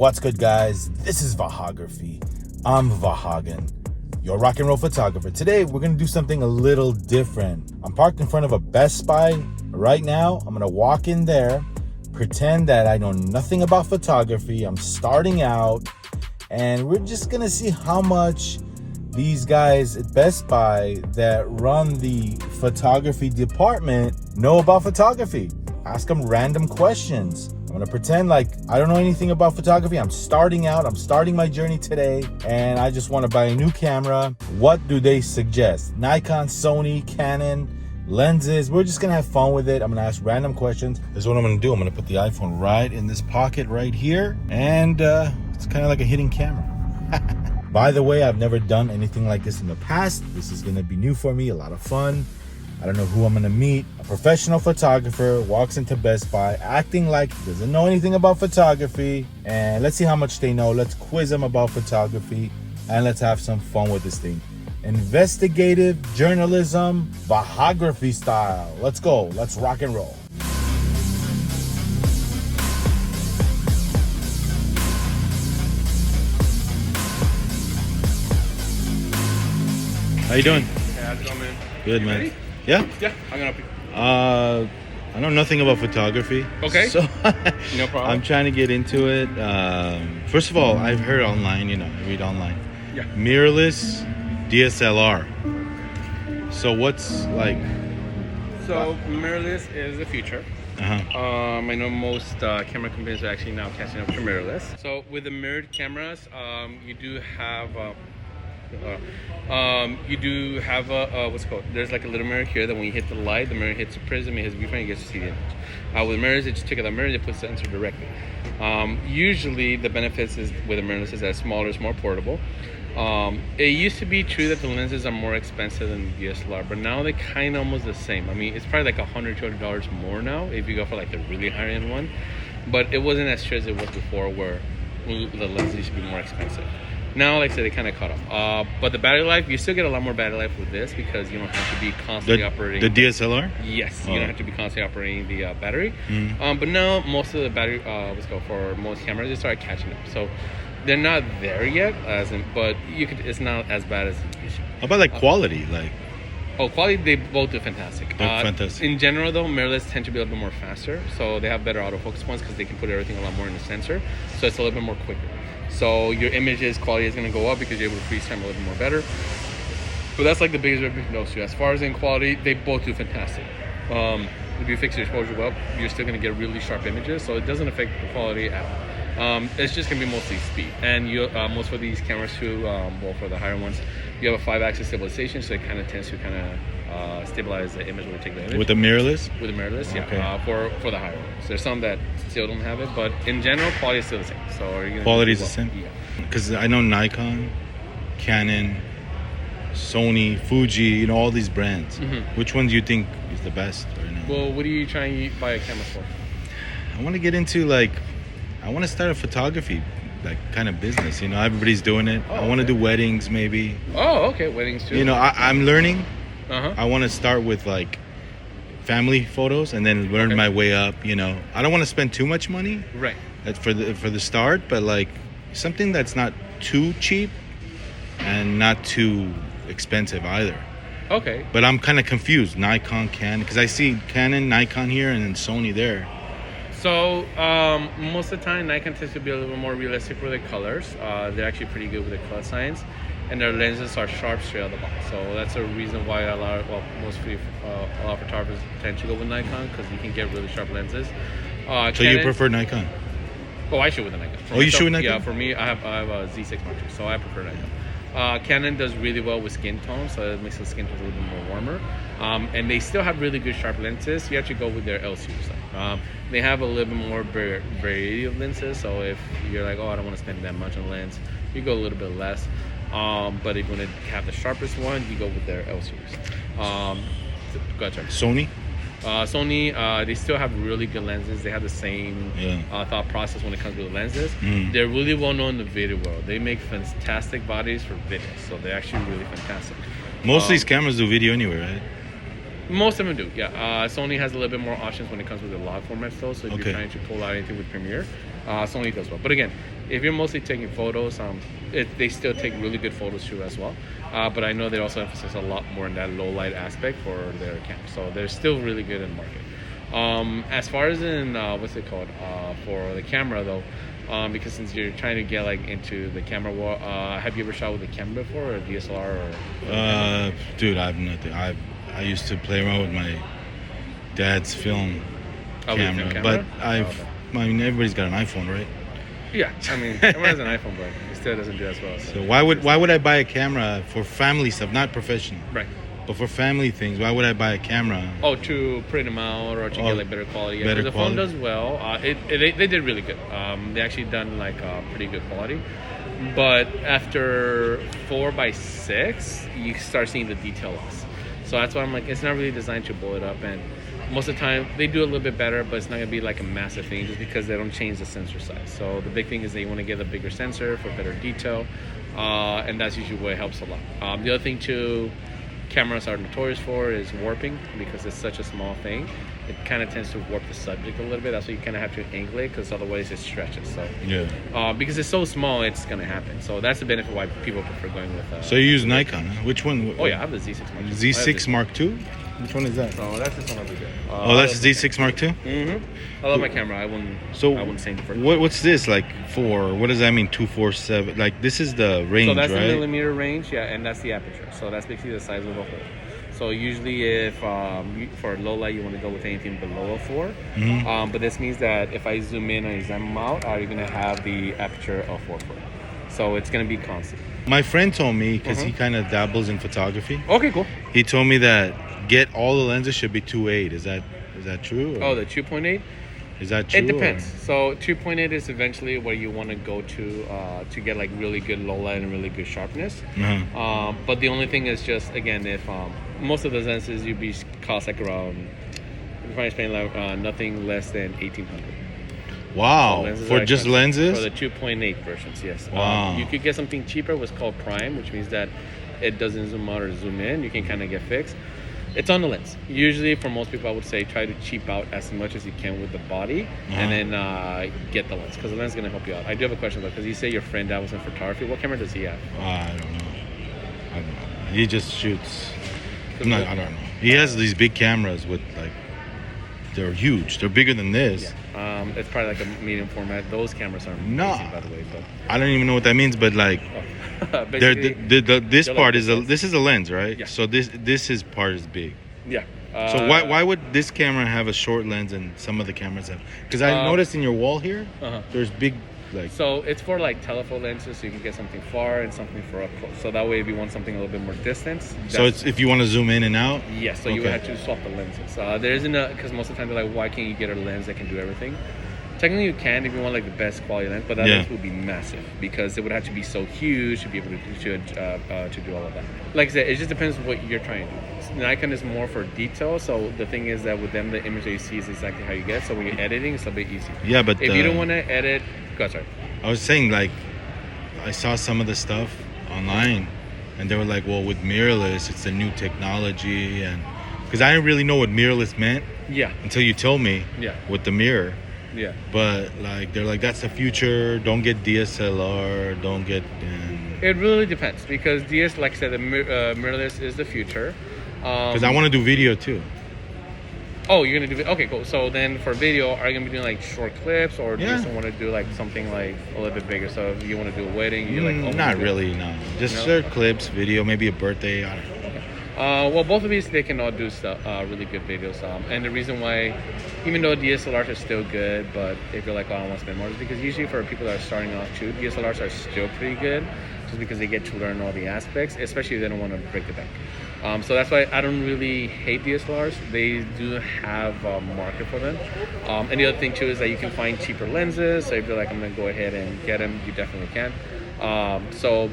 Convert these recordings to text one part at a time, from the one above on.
What's good, guys? This is Vahagraphy. I'm Vahagan, your rock and roll photographer. Today, we're going to do something a little different. I'm parked in front of a Best Buy right now. I'm going to walk in there, pretend that I know nothing about photography. I'm starting out, and we're just going to see how much these guys at Best Buy that run the photography department know about photography. Ask them random questions. I'm gonna pretend like I don't know anything about photography. I'm starting out, I'm starting my journey today, and I just wanna buy a new camera. What do they suggest? Nikon, Sony, Canon, lenses. We're just gonna have fun with it. I'm gonna ask random questions. This is what I'm gonna do. I'm gonna put the iPhone right in this pocket right here, and it's kind of like a hidden camera. By the way, I've never done anything like this in the past. This is gonna be new for me, a lot of fun. I don't know who I'm gonna meet. A professional photographer walks into Best Buy acting like he doesn't know anything about photography. And let's see how much they know. Let's quiz them about photography and let's have some fun with this thing. Investigative journalism, Vahagraphy style. Let's go, let's rock and roll. How you doing? Hey, how's it going, man? Good, You man. Ready? Yeah? Yeah, I'm gonna help you. I know nothing about photography. Okay. So No problem. I'm trying to get into it. First of all, I've heard online, I read online. Yeah. Mirrorless DSLR. So what's like? So mirrorless is the future. I know most camera companies are actually now catching up to mirrorless. So with the mirrored cameras, you do have what's it called? There's like a little mirror here that when you hit the light, the mirror hits the prism, it hits the viewfinder, you get to see the image. With mirrors, it just take out the mirror and it puts the sensor directly. Usually the benefits is with the mirrorless is that it's smaller, it's more portable. It used to be true that the lenses are more expensive than the DSLR, but now they're kind of almost the same. I mean, it's probably like $100, $200 more now if you go for like the really high end one, but it wasn't as true as it was before where the lenses used to be more expensive. Now, like I said, they kind of caught up. But the battery life, you still get a lot more battery life with this because you don't have to be constantly operating. The DSLR? Yes, you don't have to be constantly operating the battery. But now, most of the battery, for most cameras, they start catching up. So they're not there yet, but it's not as bad as it used to be. How about like quality? Quality, they both do fantastic. They're fantastic. In general, though, mirrorless tend to be a little bit more faster. So they have better autofocus points because they can put everything a lot more in the sensor. So it's a little bit more quicker. So your images quality is going to go up because you're able to freeze time a little bit more better. But that's like the biggest difference between those two. As far as in quality, they both do fantastic. If you fix your exposure well, you're still going to get really sharp images. So it doesn't affect the quality at all. It's just going to be mostly speed. And most of these cameras too, for the higher ones, you have a 5-axis stabilization, so it kind of tends to stabilize the image when you take the image. With the mirrorless? With the mirrorless, yeah. Okay. For the higher ones. There's some that still don't have it, but in general, quality is still the same. So are you gonna Quality is the same? Yeah. Because I know Nikon, Canon, Sony, Fuji, all these brands. Which one do you think is the best right now? Well, what are you trying to buy a camera for? I want to get into I want to start a photography kind of business. Everybody's doing it. I want to do weddings maybe. Oh, okay, weddings too. I'm learning. Uh-huh. I want to start with family photos and then learn my way up. I don't want to spend too much money. Right. For the start, but something that's not too cheap and not too expensive either. Okay. But I'm kind of confused. Nikon, Canon, because I see Canon, Nikon here, and then Sony there. So most of the time, Nikon tends to be a little bit more realistic with the colors. They're actually pretty good with the color science, and their lenses are sharp straight out of the box. So that's a reason why a lot of photographers tend to go with Nikon because you can get really sharp lenses. So Canon, you prefer Nikon? Oh, I shoot with a Nikon. You shoot with Nikon? Yeah, for me, I have a Z6 Mark II, so I prefer Nikon. Canon does really well with skin tone, so it makes the skin tone a little bit more warmer. And they still have really good sharp lenses. You actually go with their L series. They have a little bit more variety of lenses, so if you're like, I don't want to spend that much on lens, you go a little bit less. But if you want to have the sharpest one, you go with their L series. Go ahead, Sony? Sony, they still have really good lenses. They have the same thought process when it comes to the lenses. They're really well known in the video world. They make fantastic bodies for video, so they're actually really fantastic. Most of these cameras do video anyway, right? Most of them do, yeah. Sony has a little bit more options when it comes with the log format still. So if you're trying to pull out anything with Premiere, Sony does well. But again, If you're mostly taking photos, they still take really good photos too as well. But I know they also emphasize a lot more in that low light aspect for their cameras. So they're still really good in the market. As far as in what's it called for the camera though, because since you're trying to get like into the camera world, have you ever shot with a camera before, or a DSLR or? Dude, I've nothing. I used to play around with my dad's film camera, but I mean, everybody's got an iPhone, right? Yeah, I mean, everyone has an iPhone, but it still doesn't do as well. So why would I buy a camera for family stuff, not professional? Right. But for family things, why would I buy a camera? Oh, to print them out or to get like better quality. Yeah, better the quality. phone does well. They did really good. They actually done like pretty good quality. But after 4x6, you start seeing the detail loss. So that's why I'm like, it's not really designed to blow it up. And most of the time, they do a little bit better, but it's not gonna be like a massive thing just because they don't change the sensor size. So the big thing is that you want to get a bigger sensor for better detail, and that's usually what helps a lot. The other thing too, cameras are notorious for is warping, because it's such a small thing. It kind of tends to warp the subject a little bit. That's why you kind of have to angle it, because otherwise it stretches. So yeah, because it's so small, it's gonna happen. So that's the benefit why people prefer going with. So you use Nikon? Huh? Which one? Oh yeah, I have the Z6 Mark II. Z6 Mark II. Which one is that? Oh, that's this one over there. That's the Z6 Mark II. I love my camera. I wouldn't say different. What's this like for? What does that mean? 247? Like this is the range, so that's right? the millimeter range, yeah, and that's the aperture. So that's basically the size of the hole. So usually, if for low light you want to go with anything below a 4, but this means that if I zoom in and zoom out, you're gonna have the aperture of 4 foot. So it's gonna be constant. My friend told me, because he kind of dabbles in photography. Okay, cool. He told me that all the lenses should be 2.8. Is that true? Oh, the 2.8. Is that true? It depends. So 2.8 is eventually where you want to go to get like really good low light and really good sharpness. But the only thing is just, again, if most of the lenses you'd be cost like around, if I spend like nothing less than 1,800. Wow, So for just lenses? For the 2.8 versions, yes. Wow. You could get something cheaper, what's called prime, which means that it doesn't zoom out or zoom in. You can kind of get fixed. It's on the lens. Usually, for most people, I would say try to cheap out as much as you can with the body, and then get the lens, because the lens is going to help you out. I do have a question though, because you say your friend dabbles in photography. What camera does he have? I don't know. He just shoots. I don't know. He has these big cameras with like, they're huge. They're bigger than this. Yeah. It's probably like a medium format. Those cameras are amazing, by the way. But I don't even know what that means, but like, this part is this is a lens, right? Yeah. So this part is big. Yeah. So why would this camera have a short lens and some of the cameras have? Because I noticed in your wall here, there's big like. So it's for like telephoto lenses, so you can get something far and something for up close. So that way, if you want something a little bit more distance. So it's if you want to zoom in and out. Yes. So you would have to swap the lenses. There isn't because most of the time they're like, why can't you get a lens that can do everything? Technically, you can if you want like the best quality lens, but that lens would be massive because it would have to be so huge to be able to do all of that. Like I said, it just depends what you're trying to do. Nikon is more for detail, so the thing is that with them, the image that you see is exactly how you get. So when you're editing, it's a bit easy. Yeah, but if you don't want to edit, go sorry. I was saying like, I saw some of the stuff online, and they were like, well, with mirrorless, it's a new technology, and because I didn't really know what mirrorless meant. Yeah. Until you told me. Yeah. With the mirror. Yeah. But like they're like, that's the future. Don't get DSLR. Don't get. It really depends because like I said, the mirrorless is the future. Because I want to do video too. Oh, you're gonna do okay, cool. So then for video, are you gonna be doing like short clips, or do you just want to do like something like a little bit bigger? So if you want to do a wedding, you're like not really, no. Just short clips, video, maybe a birthday. I don't know. Well, both of these, they can all do stuff, really good videos. And the reason why, even though DSLRs are still good, but if you're like, oh, I want to spend more, is because usually for people that are starting off too, DSLRs are still pretty good, just because they get to learn all the aspects, especially if they don't want to break the bank. So that's why I don't really hate DSLRs. They do have a market for them. And the other thing too is that you can find cheaper lenses. So if you're like, I'm going to go ahead and get them, you definitely can. So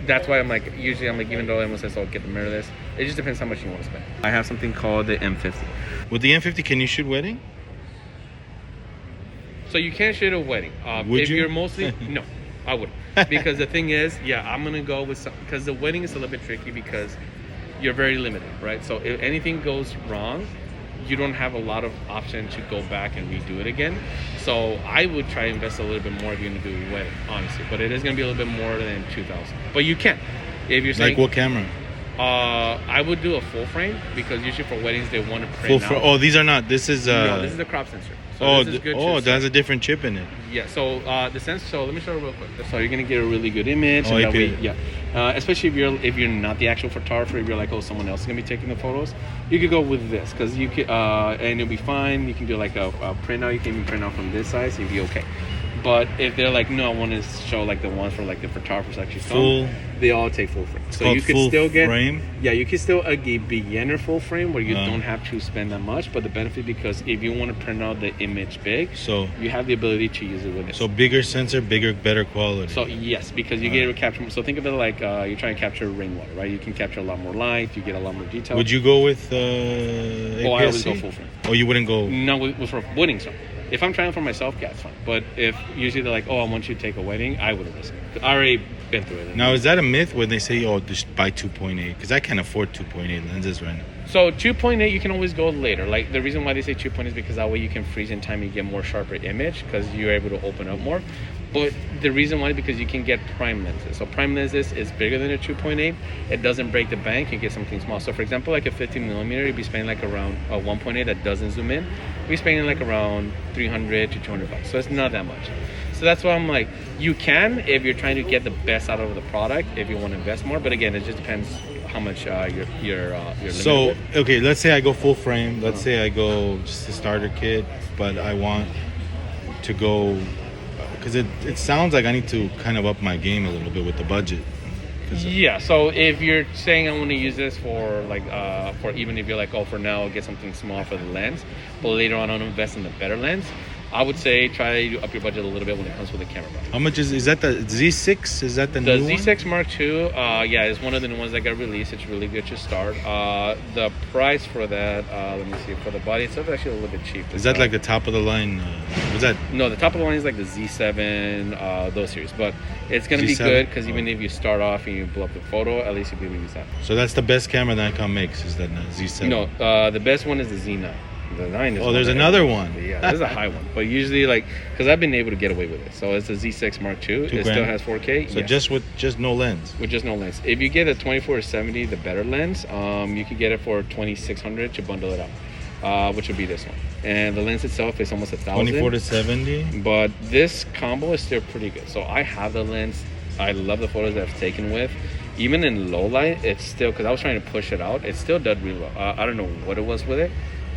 that's why I'm like, usually I'm like, even though everyone says, oh, get the mirrorless, it just depends how much you want to spend. I have something called the M50. With the M50, can you shoot wedding? So you can't shoot a wedding. Would you? You're mostly, no, I wouldn't. Because the thing is, I'm going to go with some, because the wedding is a little bit tricky because you're very limited, right? So if anything goes wrong, you don't have a lot of option to go back and redo it again. So I would try to invest a little bit more if you're going to do a wedding, honestly. But it is going to be a little bit more than 2,000. But you can, if you're saying. Like what camera? I would do a full frame because usually for weddings they want to print out. Oh, these are not. This is. No, this is the crop sensor. So this is good it has a different chip in it. Yeah. So the sensor. So let me show you real quick. So you're gonna get a really good image. Oh, and that way, yeah. Especially if you're not the actual photographer, if you're like, oh, someone else is gonna be taking the photos, you could go with this because you could and it'll be fine. You can do like a printout. You can even print out from this size, so you'll be okay. But if they're like, no, I want to show like the ones for like the photographers actually full, they all take full frame. So you could still get you could still a beginner full frame where you don't have to spend that much. But the benefit, because if you want to print out the image big, so you have the ability to use it with it. So bigger sensor, better quality. So yes, because you get to capture. So think of it like you're trying to capture rainwater, right? You can capture a lot more light. You get a lot more detail. Would you go with APS-C? I always go full frame. Oh, you wouldn't go? No, with for weddings. So. If I'm trying for myself, yeah, it's fine. But if usually they're like, oh, I want you to take a wedding, I wouldn't risk it. I already been through it. Now, is that a myth when they say, oh, just buy 2.8? Because I can't afford 2.8 lenses right now. So 2.8, you can always go later. Like the reason why they say 2.8 is because that way you can freeze in time and you get more sharper image because you're able to open up more. But the reason why is because you can get prime lenses. So prime lenses is bigger than a 2.8. It doesn't break the bank. You get something small. So for example, like a 15 millimeter, you'd be spending like around a 1.8 that doesn't zoom in. You'd be spending like around 300 to 200 bucks. So it's not that much. So that's why I'm like, you can if you're trying to get the best out of the product, if you want to invest more. But again, it just depends how much you're so with. Okay, let's say I go full frame. Let's say I go just a starter kit, but I want to go because it sounds like I need to kind of up my game a little bit with the budget. Yeah, so if you're saying I want to use this for like for even if you're like, oh, for now I'll get something small for the lens, but later on I'll invest in the better lens, I would say try to up your budget a little bit when it comes with the camera. How much is that? The Z6? Is that the new one? The Z6 Mark II, yeah, is one of the new ones that got released. It's really good to start. The price for that, let me see, for the body itself is actually a little bit cheap. Is that like the top of the line? Was that? No, the top of the line is like the Z7, those series. But it's going to be good because even if you start off and you blow up the photo, at least you'll be able to use that. So that's the best camera Nikon makes, is that Z7? No, the best one is the Z9. The 9 is there's another one. Yeah, there's a high one. But usually, like, because I've been able to get away with it. So it's a Z6 Mark II. It still has 4K. So yes. just no lens. With just no lens. If you get a 24-70, the better lens, you can get it for $2,600 to bundle it up, which would be this one. And the lens itself is almost $1,000. 24-70. But this combo is still pretty good. So I have the lens. I love the photos that I've taken with. Even in low light, it's still, because I was trying to push it out, it still did really well. I don't know what it was with it,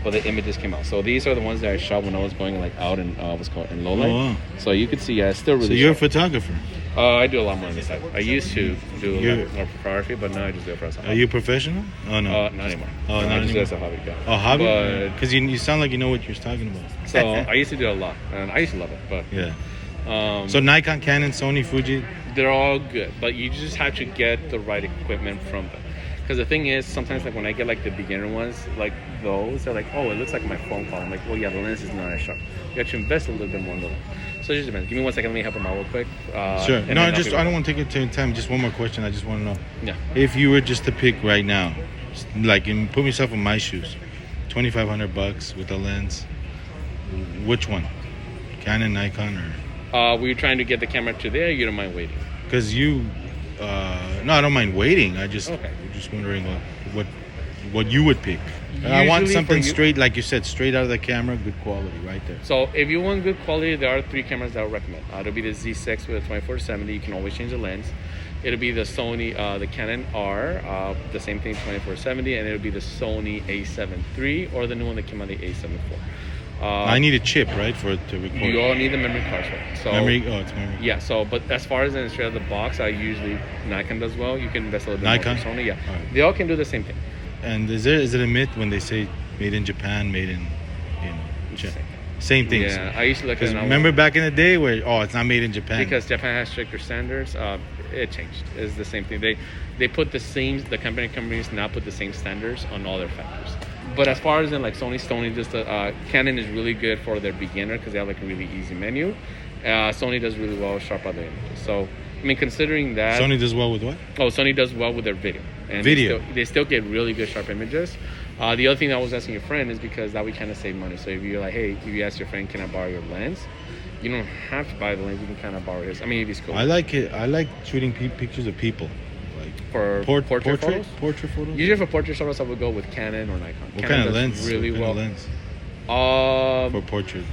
but the images came out. So these are the ones that I shot when I was going like out in in low light. Oh, wow. So you could see, yeah, it's still really. So you're a photographer. I do a lot more on the side. I used to do a lot more photography, but now I just do it for myself. Are you professional? Oh no, not anymore. Oh, not anymore. Just as a hobby. Yeah. Oh, hobby? Because you sound like you know what you're talking about. So I used to do a lot, and I used to love it. But yeah. So Nikon, Canon, Sony, Fuji. They're all good, but you just have to get the right equipment from them. Because the thing is, sometimes like when I get like the beginner ones, like those, they're like, oh, it looks like my phone call. I'm like, well, yeah, the lens is not as sharp. You have to invest a little bit more in the lens. So it just depends. Give me 1 second. Let me help him out real quick. Sure. No, I don't want to take it to time. Just one more question. I just want to know. Yeah. If you were just to pick right now, like, and put yourself in my shoes, $2,500 with a lens, which one? Canon, Nikon, or? Were you trying to get the camera to there? Or you don't mind waiting? Because no, I don't mind waiting. I'm just wondering what you would pick. I want something straight, like you said, straight out of the camera, good quality, right there. So if you want good quality, there are 3 cameras that I would recommend. It'll be the Z6 with a 24-70. You can always change the lens. It'll be the Sony, the Canon R, the same thing, 24-70, and it'll be the Sony A7 III or the new one that came out, the A7 IV. I need a chip, right, for it to record. You all need the memory card for it. So it's memory. Yeah. So, but as far as in straight out of the box, I usually Nikon does well. You can invest a little bit Nikon? more. Sony, yeah. Right. They all can do the same thing. And is it a myth when they say made in Japan, made in same things? Yeah, I used to look at it. Remember back in the day where it's not made in Japan because Japan has stricter standards. It changed. It's the same thing. They put the companies now put the same standards on all their factors. But as far as in like Sony, just Canon is really good for their beginner because they have like a really easy menu. Sony does really well with sharp other images. So I mean, considering that Sony does well with what? Oh, Sony does well with their video. and Video. they still get really good sharp images. The other thing that I was asking your friend is because that we kind of save money. So if you're like, hey, if you ask your friend, can I borrow your lens? You don't have to buy the lens. You can kind of borrow his. I mean, if he's cool. I like it. I like shooting pictures of people. Like For portrait photos? Portrait photos? Usually for portrait photos, I would go with Canon or Nikon. What Canon kind of does lens? Really what well. kind of lens? For For portrait.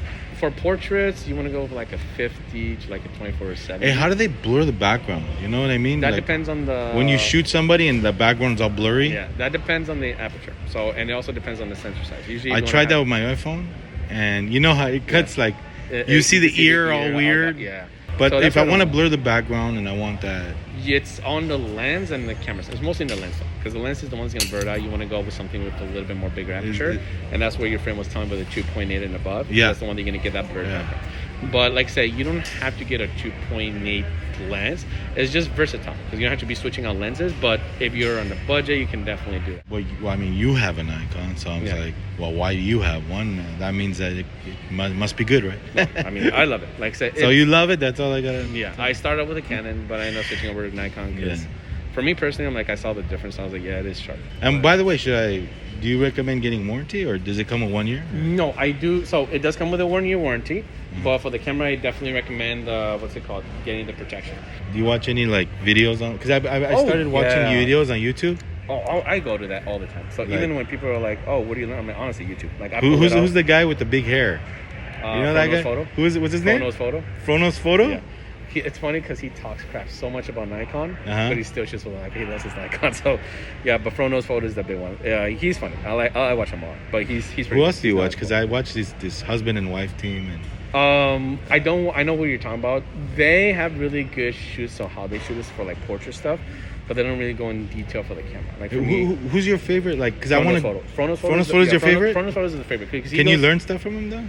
portraits, you want to go with like a 50 to like a 24 or 70. Hey, how do they blur the background? You know what I mean? That Like, depends on the. when you shoot somebody and the background's all blurry. Yeah, that depends on the aperture. So, and it also depends on the sensor size. Usually, I tried that with my iPhone, and you know how it cuts like you see the ear all weird. Yeah. But So if that's I what want to I'm- blur the background and I want that, It's on the lens and the camera. It's mostly in the lens, because the lens is the one that's going to blur it out. You want to go with something with a little bit more bigger aperture, and that's where your friend was telling me with the 2.8 and above. Yeah. That's the one that you're going to get that blurred Yeah. background. But like I say, you don't have to get a 2.8 lens. It's just versatile, because you don't have to be switching out lenses. But if you're on the budget, you can definitely do it. well, I mean, you have a Nikon, so I'm Yeah. like, well, why do you have one? That means that it must be good, right? I mean, I love it. Like I said, So you love it? That's all I got. yeah, I started out with a Canon, but I ended up switching over to Nikon because, Yeah. for me personally, I'm like, I saw the difference. I was like, yeah, it is sharp. And by the way, do you recommend getting warranty, or does it come with 1 year? No, I do. So it does come with a 1-year warranty, Mm-hmm. but for the camera, I definitely recommend what's it called, getting the protection. Do you watch any like videos on? Because I Oh, started watching yeah. videos on YouTube. Oh, I go to that all the time. So Like- even when people are like, "Oh, what do you learn?" I'm like, honestly, YouTube. Like, I Who's the guy with the big hair? You know that guy? Photo? Who is it? What's his name? Phono's Photo. Frono's Photo. Yeah. It's funny because he talks crap so much about Nikon, Uh-huh. but he still just like he loves his Nikon. So, yeah, but Frono's Photo is the big one. Yeah, he's funny. I watch him a lot, but he's pretty Who else good. do you He's watch? not Because cool. I watch this husband and wife team, and I know what you're talking about. They have really good shoots on how they shoot this for like portrait stuff, but they don't really go in detail for the camera. Like for me, who's your favorite? Like, because I Frono's want to. Photo. Frono's Frono's Photo is your favorite? Frono's Photo is the favorite. 'Cause he Can you goes- learn stuff from him though?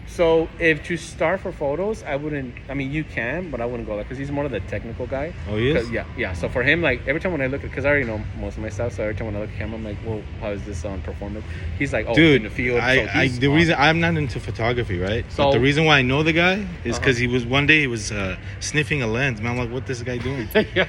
So if to start for photos, I wouldn't. I mean, you can, but I wouldn't go there because he's more of the technical guy. Oh, he is? Yeah. So for him, like every time when I look at, because I already know most of my stuff, so every time when I look at camera, I'm like, well, how is this on performance? He's like, oh, Dude, in the field. the reason I'm not into photography, right? So- but the reason why I know the guy is Uh-huh. because he was one day he was sniffing a lens. Man, I'm like, what this guy doing? yeah.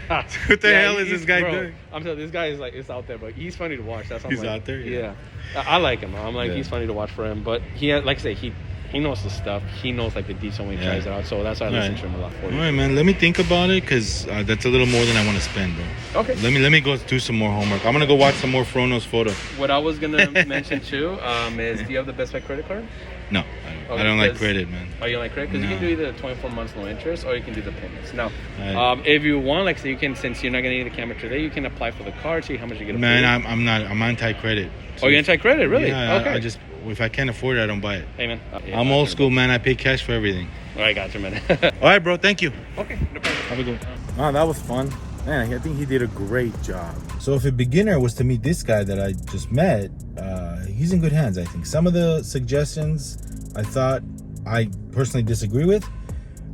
What the hell is he's- this guy bro, doing? I'm telling you, this guy is like, it's out there, but he's funny to watch. That's what I'm He's like, out there? Yeah. I like him. I'm like, Yeah. he's funny to watch for him, but he, like I say, he knows the stuff. He knows like the detail when he Yeah. tries it out. So that's why I listen Right. to him a lot for All you. right, man. Let me think about it because that's a little more than I want to spend, bro. Okay. Let me go do some more homework. I'm gonna go watch some more Frono's Photo. What I was gonna mention too is, do you have the Best Buy credit card? No, I Okay, don't like because- credit, man. Oh, you don't like credit? Because you No. can do either 24 months no interest or you can do the payments. Now, Right. if you want, like, so you can, since you're not gonna need the camera today, you can apply for the card, see how much you get. Man, approved. I'm anti-credit. Oh, you're anti-credit, really? Yeah, Okay. I just if I can't afford it, I don't buy it. Hey, man. I'm old school, man. I pay cash for everything. All right, gotcha, man. All right, bro. Thank you. Okay, no problem. Have a good one. Oh, that was fun. Man, I think he did a great job. So if a beginner was to meet this guy that I just met, he's in good hands, I think. Some of the suggestions I thought I personally disagree with.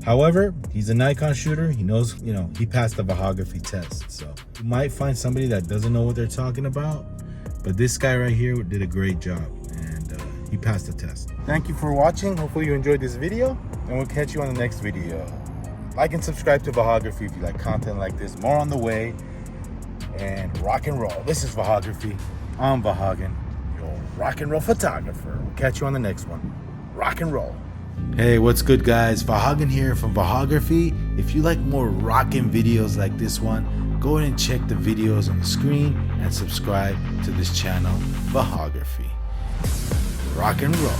However, he's a Nikon shooter. He knows, he passed the Vahagraphy test. So you might find somebody that doesn't know what they're talking about. But this guy right here did a great job. And he passed the test. Thank you for watching. Hopefully you enjoyed this video. And we'll catch you on the next video. Like and subscribe to Vahagraphy if you like content like this. More on the way. And rock and roll. This is Vahagraphy. I'm Vahagan, your rock and roll photographer. We'll catch you on the next one. Rock and roll. Hey, what's good, guys? Vahagan here from Vahagraphy. If you like more rockin' videos like this one, go ahead and check the videos on the screen and subscribe to this channel, Vahagraphy. Rock and roll.